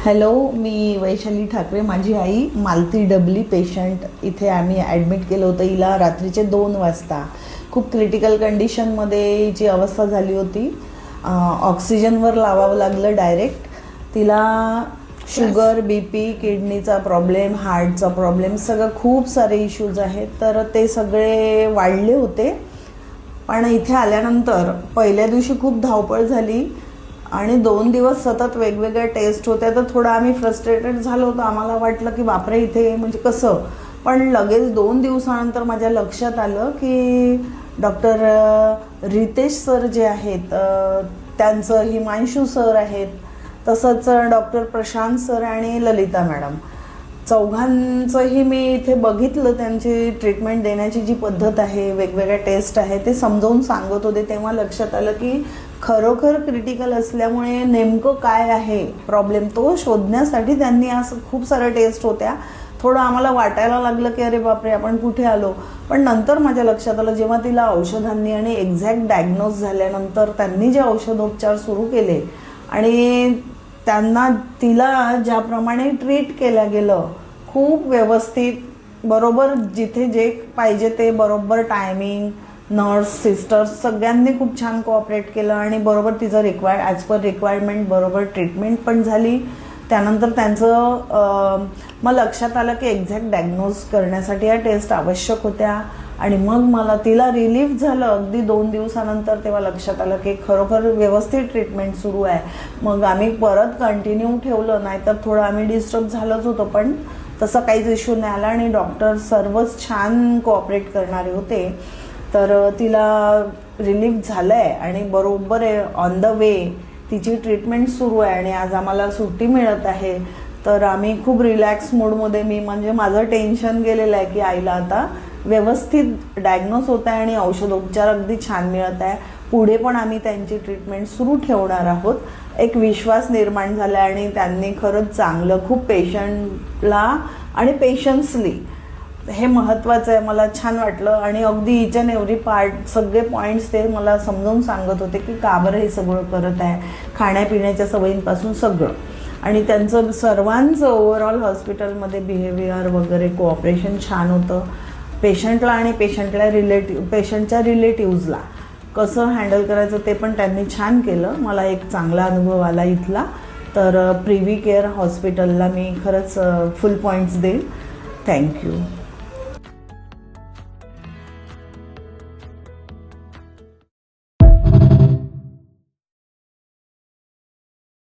Hello, मी वैशाली ठाकरे. माझी आई मालती डबली patient. इथे आम्ही ॲडमिट केलं होतं हिला रात्रीचे 2 वाजता. खूप क्रिटिकल कंडिशनमध्ये हिची अवस्था झाली होती. ऑक्सिजनवर लावावं लागलं डायरेक्ट. तिला शुगर, BP, किडनीचा प्रॉब्लेम, हार्टचा प्रॉब्लेम, सगळं खूप सारे इश्यूज आहेत. तर ते सगळे वाढले होते. पण इथे आल्यानंतर पहिल्या दिवशी खूप धावपळ झाली आणि 2 दिवस सतत वेगवेगळ्या टेस्ट होत्या. तर थोडं आम्ही फ्रस्ट्रेटेड झालो होतो. आम्हाला वाटलं की बापरे, इथे म्हणजे कसं. पण लगेच 2 दिवसानंतर माझ्या लक्षात आलं की डॉक्टर रितेश सर जे आहेत, त्यांचं हिमांशू सर आहेत, तसंच डॉक्टर प्रशांत सर आणि ललिता मॅडम, चौघांचंही मी इथे बघितलं. त्यांची ट्रीटमेंट देण्याची जी पद्धत आहे, वेगवेगळ्या टेस्ट आहे, ते समजावून सांगत होते. तेव्हा लक्षात आलं की खरोखर क्रिटिकल असल्यामुळे नेमकं काय आहे प्रॉब्लेम तो शोधण्यासाठी त्यांनी असं खूप साऱ्या टेस्ट होत्या. थोडं आम्हाला वाटायला लागलं की अरे बापरे, आपण कुठे आलो. पण नंतर माझ्या लक्षात आलं, जेव्हा तिला औषधांनी आणि एक्झॅक्ट डायग्नोज झाल्यानंतर त्यांनी जे औषधोपचार सुरू केले आणि तिला ज्याप्रमाणे ट्रीट केलं गेलं, खूप व्यवस्थित, बरोबर जिथे जे पाहिजे ते बरोबर टायमिंग, नर्स, सिस्टर्स सगळ्यांनी खूप छान कोऑपरेट केलं आणि बरोबर तिचं ॲज पर रिक्वायरमेंट बरोबर ट्रीटमेंट पण झाली. त्यानंतर त्यांचं मग लक्षात आलं की एक्झॅक्ट डायग्नोज करण्यासाठी या टेस्ट आवश्यक होत्या. आणि मग तिला रिलीफ झालं अगदी 2 दिवसानंतर. तेव्हा लक्षात आलं की खरोखर व्यवस्थित ट्रीटमेंट सुरू आहे. मग आम्ही परत कंटिन्यू ठेवलं, नाहीतर थोडं आम्ही डिस्टर्ब झालंच होतं. पण तसं काहीच इश्यू नाही आला आणि डॉक्टर सर्वच छान कोऑपरेट करणारे होते. तर तिला रिलीफ झालं आहे आणि बरोबर आहे, ऑन द वे तिची ट्रीटमेंट सुरू आहे आणि आज आम्हाला सुट्टी मिळत आहे. तर आम्ही खूप रिलॅक्स मूडमध्ये, म्हणजे माझं टेन्शन गेलेलं आहे की आईला आता व्यवस्थित डायग्नोज होत आहे आणि औषधोपचार अगदी छान मिळत आहे. पुढे पण आम्ही त्यांची ट्रीटमेंट सुरू ठेवणार आहोत. एक विश्वास निर्माण झाला आणि त्यांनी खरंच चांगलं, खूप पेशंटला आणि पेशन्सली, हे महत्त्वाचं आहे. मला छान वाटलं आणि अगदी इच अँड एव्हरी पार्ट, सगळे पॉईंट्स ते मला समजावून सांगत होते की का बरं हे सगळं करत आहे, खाण्यापिण्याच्या सवयींपासून सगळं. आणि त्यांचं सर्वांचं ओव्हरऑल हॉस्पिटलमध्ये बिहेवियर वगैरे कोऑपरेशन छान होतं. पेशंटला आणि पेशंटच्या रिलेटिव्हजला कसं हँडल करायचं ते पण त्यांनी छान केलं. मला एक चांगला अनुभव आला इथला. तर प्रिव्ही केअर हॉस्पिटलला मी खरंच फुल पॉईंट्स देईल. थँक्यू.